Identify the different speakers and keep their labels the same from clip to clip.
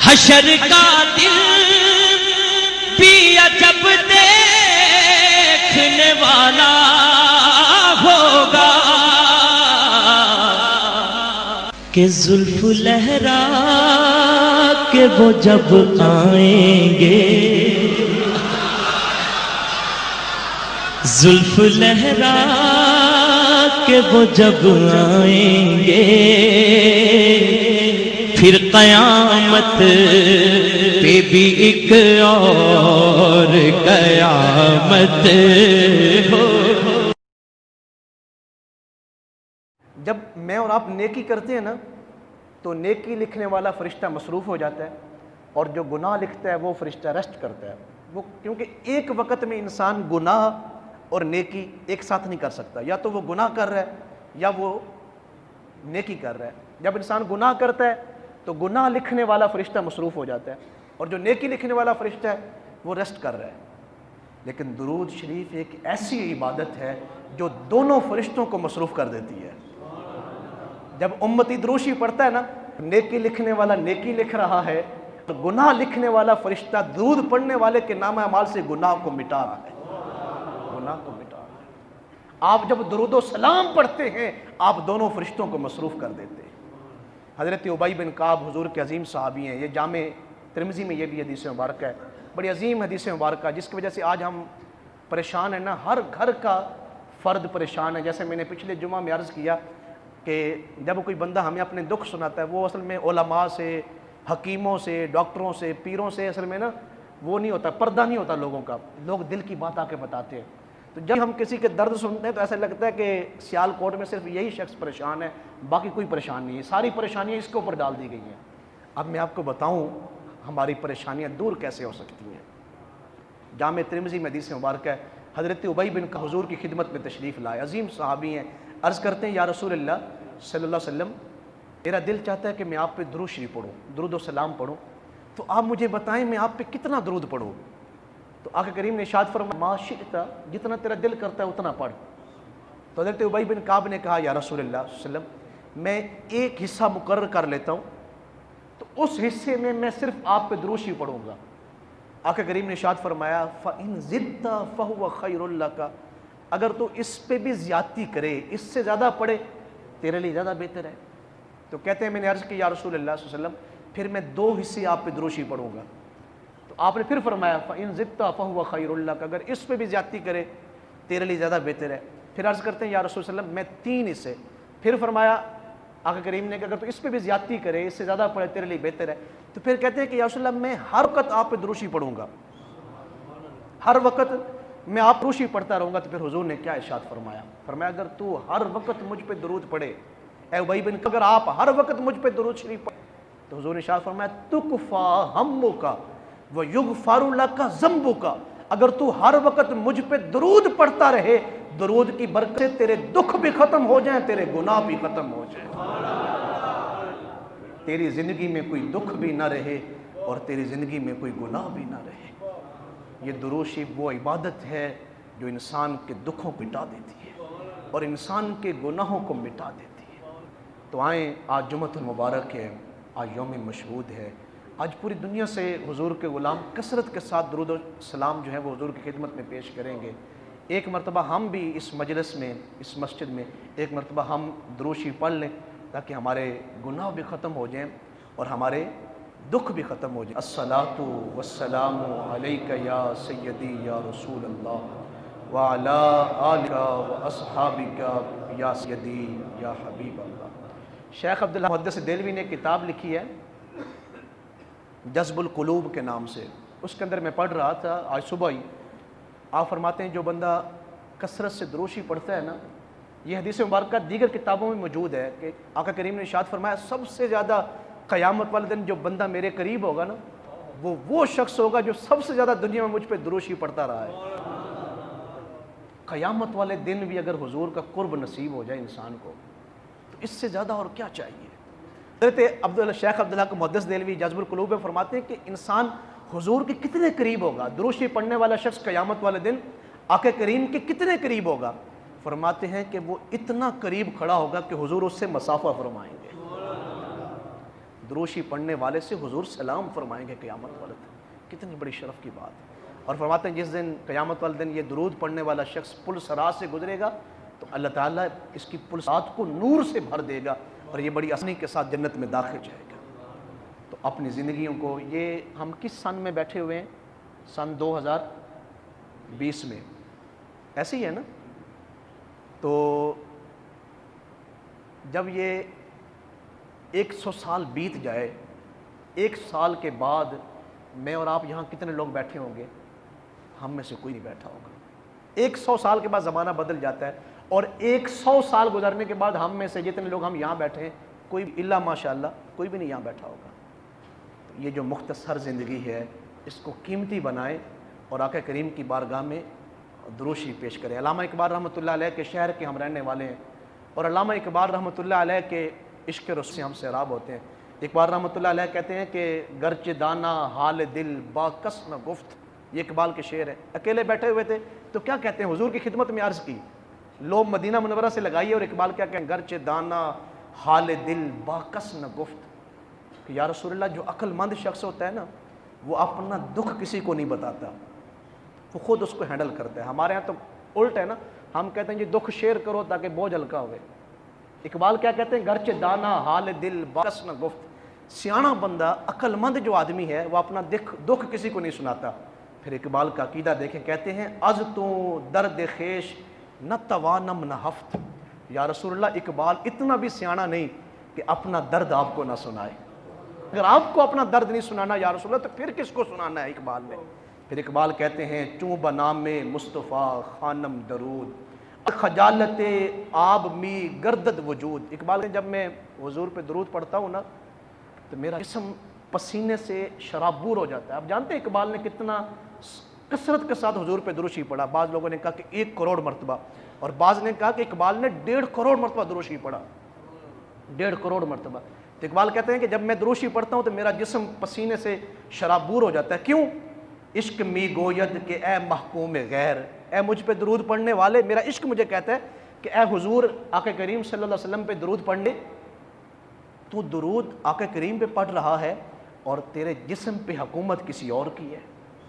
Speaker 1: حشر کا دل بھی عجب دیکھنے والا ہوگا کہ زلف لہرا کے وہ جب آئیں گے، زلف لہرا کہ وہ جب آئیں گے، پھر قیامت پہ بھی ایک اور قیامت ہو۔
Speaker 2: جب میں اور آپ نیکی کرتے ہیں نا تو نیکی لکھنے والا فرشتہ مصروف ہو جاتا ہے، اور جو گناہ لکھتا ہے وہ فرشتہ ریسٹ کرتا ہے، وہ کیونکہ ایک وقت میں انسان گناہ اور نیکی ایک ساتھ نہیں کر سکتا، یا تو وہ گناہ کر رہا ہے یا وہ نیکی کر رہا ہے۔ جب انسان گناہ کرتا ہے تو گناہ لکھنے والا فرشتہ مصروف ہو جاتا ہے، اور جو نیکی لکھنے والا فرشتہ ہے وہ ریسٹ کر رہا ہے۔ لیکن درود شریف ایک ایسی عبادت ہے جو دونوں فرشتوں کو مصروف کر دیتی ہے۔ جب امتی دروشی پڑھتا ہے نا، نیکی لکھنے والا نیکی لکھ رہا ہے، تو گناہ لکھنے والا فرشتہ درود پڑھنے والے کے نامہ اعمال سے گناہ کو مٹا رہا ہے، گناہ کو مٹا رہا ہے۔ آپ جب درود و سلام پڑھتے ہیں آپ دونوں فرشتوں کو مصروف کر دیتے ہیں۔ حضرت ابی بن کعب حضور کے عظیم صحابی ہیں، یہ جامع ترمذی میں یہ بھی حدیث مبارکہ ہے، بڑی عظیم حدیث مبارکہ، جس کی وجہ سے آج ہم پریشان ہیں نا، ہر گھر کا فرد پریشان ہے۔ جیسے میں نے پچھلے جمعہ میں عرض کیا کہ جب کوئی بندہ ہمیں اپنے دکھ سناتا ہے، وہ اصل میں علماء سے، حکیموں سے، ڈاکٹروں سے، پیروں سے اصل میں نا وہ نہیں ہوتا، پردہ نہیں ہوتا لوگوں کا، لوگ دل کی بات آ کے بتاتے ہیں۔ تو جب ہم کسی کے درد سنتے ہیں تو ایسا لگتا ہے کہ سیال کوٹ میں صرف یہی شخص پریشان ہے، باقی کوئی پریشان نہیں ہے، ساری پریشانیاں اس کے اوپر ڈال دی گئی ہیں۔ اب میں آپ کو بتاؤں ہماری پریشانیاں دور کیسے ہو سکتی ہیں۔ جامع ترمذی میں حدیث مبارکہ ہے، حضرت ابی بن کعب حضور کی خدمت میں تشریف لائے، عظیم صحابی ہیں، عرض کرتے ہیں یا رسول اللہ صلی اللہ علیہ وسلم، میرا دل چاہتا ہے کہ میں آپ پہ درود شریف پڑھوں، درود و سلام پڑھوں، تو آپ مجھے بتائیں میں آپ پہ کتنا درود پڑھوں؟ تو آقا کریم نے ارشاد فرمایا ما شئت، جتنا تیرا دل کرتا ہے اتنا پڑھ۔ تو حضرت ابی بن کعب نے کہا یا رسول اللہ صلی اللہ علیہ وسلم، میں ایک حصہ مقرر کر لیتا ہوں، تو اس حصے میں صرف آپ پہ درود شریف پڑھوں گا۔ آقا کریم نے ارشاد فرمایا فَإِن زِدْتَ فَهُوَ خَيْرٌ لَكَ، اگر تو اس پہ بھی زیادتی کرے، اس سے زیادہ پڑھے، تیرے لیے زیادہ بہتر ہے۔ تو کہتے ہیں میں نے عرض کی یا رسول اللہ صلی اللہ علیہ وسلم، پھر میں 2 حصے آپ پہ درود شریف پڑھوں گا۔ تو آپ نے پھر فرمایا فَإِن زِدْتَ فَهُوَ خَيْرٌ لَكَ، اگر اس پہ بھی زیادتی کرے تیرے لیے زیادہ بہتر ہے۔ پھر عرض کرتے ہیں یا رسول اللہ صلی اللہ علیہ وسلم میں 3 حصے، پھر فرمایا آقا کریم نے کہ اگر تو اس پہ بھی زیادتی کرے، اس سے زیادہ پڑھے تیرے لیے بہتر ہے۔ تو پھر کہتے ہیں کہ یا رسول اللہ میں ہر وقت آپ پہ درود شریف پڑھوں گا، ہر وقت میں آپ درود شریف پڑھتا رہوں گا۔ تو پھر حضور نے کیا ارشاد فرمایا؟ فرمایا اگر تو ہر وقت مجھ پہ درود پڑھے، اے ابی بن کعب، اگر آپ ہر وقت مجھ پہ درود شریف پڑھے، تو حضور نے ارشاد فرمایا تکفیٰ ہمک ویغفر لک ذنبک، اگر تو ہر وقت مجھ پہ درود پڑھتا رہے، درود کی برکت سے تیرے دکھ بھی ختم ہو جائیں، تیرے گناہ بھی ختم ہو جائیں، تیری زندگی میں کوئی دکھ بھی نہ رہے اور تیری زندگی میں کوئی گناہ بھی نہ رہے۔ یہ درود شریف وہ عبادت ہے جو انسان کے دکھوں کو مٹا دیتی ہے اور انسان کے گناہوں کو مٹا دیتی ہے۔ تو آئیں، آج جمعۃ المبارک ہے، آج یوم مشہود ہے، آج پوری دنیا سے حضور کے غلام کثرت کے ساتھ درود و سلام جو ہے وہ حضور کی خدمت میں پیش کریں گے۔ ایک مرتبہ ہم بھی اس مجلس میں، اس مسجد میں ایک مرتبہ ہم درود شریف پڑھ لیں تاکہ ہمارے گناہ بھی ختم ہو جائیں اور ہمارے دکھ بھی ختم ہو جائے۔ الصلاۃ والسلام علیک یا سیدی یا رسول اللہ وعلی آلک واصحابک یا سیدی یا حبیب اللہ۔ شیخ عبداللہ محدث دہلوی نے کتاب لکھی ہے جذب القلوب کے نام سے، اس کے اندر میں پڑھ رہا تھا آج صبح ہی، آپ فرماتے ہیں جو بندہ کثرت سے درود شریف پڑھتا ہے نا، یہ حدیث مبارکہ دیگر کتابوں میں موجود ہے کہ آقا کریم نے ارشاد فرمایا سب سے زیادہ قیامت والے دن جو بندہ میرے قریب ہوگا نا، وہ شخص ہوگا جو سب سے زیادہ دنیا میں مجھ پہ درود شریف پڑھتا رہا ہے۔ قیامت والے دن بھی اگر حضور کا قرب نصیب ہو جائے انسان کو تو اس سے زیادہ اور کیا چاہیے۔ حضرت شیخ عبداللہ کو محدث دہلوی جذب القلوب میں فرماتے ہیں کہ انسان حضور کے کتنے قریب ہوگا، درود شریف پڑھنے والا شخص قیامت والے دن آقا کریم کے کتنے قریب ہوگا؟ فرماتے ہیں کہ وہ اتنا قریب کھڑا ہوگا کہ حضور اس سے مسافہ فرمائیں گے۔ دروشی پڑھنے والے سے حضور سلام فرمائیں گے قیامت والے دن. کتنی بڑی شرف کی بات ہے. اور فرماتے ہیں جس دن قیامت والے دن یہ درود پڑھنے والا شخص پل صراط سے گزرے گا تو اللہ تعالیٰ اس کی پل صراط کو نور سے بھر دے گا اور یہ بڑی آسانی کے ساتھ جنت میں داخل جائے گا. تو اپنی زندگیوں کو, یہ ہم کس سن میں بیٹھے ہوئے ہیں؟ سن 2020 میں, ایسے ہی ہے نا. تو جب یہ 100 سال بیت جائے, 1 سال کے بعد میں اور آپ یہاں کتنے لوگ بیٹھے ہوں گے؟ ہم میں سے کوئی نہیں بیٹھا ہوگا. 100 سال کے بعد زمانہ بدل جاتا ہے اور 100 سال گزرنے کے بعد ہم میں سے جتنے لوگ ہم یہاں بیٹھے ہیں کوئی الا ماشاءاللہ کوئی بھی نہیں یہاں بیٹھا ہوگا. یہ جو مختصر زندگی ہے اس کو قیمتی بنائیں اور آقا کریم کی بارگاہ میں دروشی پیش کریں. علامہ اقبال رحمۃ اللہ علیہ کے شہر کے ہم رہنے والے ہیں اور علامہ اقبال رحمۃ اللہ علیہ کے عشق رس سے ہم سیراب ہوتے ہیں. اقبال رحمۃ اللہ علیہ کہتے ہیں کہ گرچہ دانا حال دل با کس نہ گفت. یہ اقبال کے شعر ہے. اکیلے بیٹھے ہوئے تھے تو کیا کہتے ہیں, حضور کی خدمت میں عرض کی, لو مدینہ منورہ سے لگائیے, اور اقبال کیا کہیں, گرچہ دانا حال دل با کس نہ گفت, کہ یا رسول اللہ جو عقل مند شخص ہوتا ہے نا وہ اپنا دکھ کسی کو نہیں بتاتا, وہ خود اس کو ہینڈل کرتا ہے. ہمارے ہاں تو الٹ ہے نا, ہم کہتے ہیں جی دکھ شیئر کرو تاکہ بوجھ ہلکا ہوئے. اقبال کیا کہتے ہیں, گرچہ دانا حال دل با کس نہ گفت. سیاںا بندہ عقل مند جو آدمی ہے وہ اپنا دکھ کسی کو نہیں سناتا. پھر اقبال کا عقیدہ دیکھیں, کہتے ہیں از تو درد خیش نہ توانم نہ ہفت. یا رسول اللہ اقبال اتنا بھی سیاںا نہیں کہ اپنا درد آپ کو نہ سنائے. اگر آپ کو اپنا درد نہیں سنانا یا رسول اللہ تو پھر کس کو سنانا ہے اقبال نے. پھر اقبال کہتے ہیں چوں بنام مصطفیٰ خانم درود خجالت آب می گردد وجود. اقبال نے جب میں حضور پہ درود پڑھتا ہوں نا تو میرا جسم پسینے سے شرابور ہو جاتا ہے. آپ جانتے ہیں اقبال نے کتنا کثرت کے ساتھ حضور پہ دروشی پڑھا. بعض لوگوں نے کہا کہ 1 کروڑ مرتبہ, اور بعض نے کہا کہ اقبال نے 1.5 کروڑ مرتبہ دروشی پڑھا. 1.5 کروڑ مرتبہ. تو اقبال کہتے ہیں کہ جب میں دروشی پڑھتا ہوں تو میرا جسم پسینے سے شرابور ہو جاتا ہے. کیوں؟ عشق می گوید کہ اے محکوم غیر, اے مجھ پہ درود پڑھنے والے, میرا عشق مجھے کہتا ہے کہ اے حضور آقا کریم صلی اللہ علیہ وسلم پہ درود پڑھ لے. تو درود آقا کریم پہ پڑھ رہا ہے اور تیرے جسم پہ حکومت کسی اور کی ہے,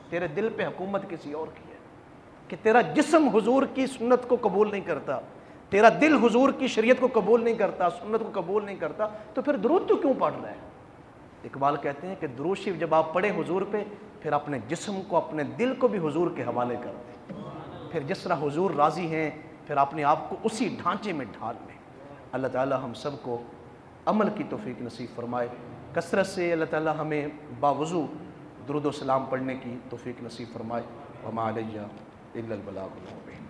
Speaker 2: تیرے دل پہ حکومت کسی اور کی ہے, کہ تیرا جسم حضور کی سنت کو قبول نہیں کرتا, تیرا دل حضور کی شریعت کو قبول نہیں کرتا, سنت کو قبول نہیں کرتا, تو پھر درود تو کیوں پڑھ رہا ہے؟ اقبال کہتے ہیں کہ درود شریف جب آپ پڑھیں حضور پہ, پھر اپنے جسم کو اپنے دل کو بھی حضور کے حوالے کر دیں. پھر جس طرح حضور راضی ہیں پھر اپنے آپ کو اسی ڈھانچے میں ڈھال لیں. اللہ تعالی ہم سب کو عمل کی توفیق نصیب فرمائے. کثرت سے اللہ تعالی ہمیں باوضو درود و سلام پڑھنے کی توفیق نصیب فرمائے. وما علیہ الا البلاغ المبین.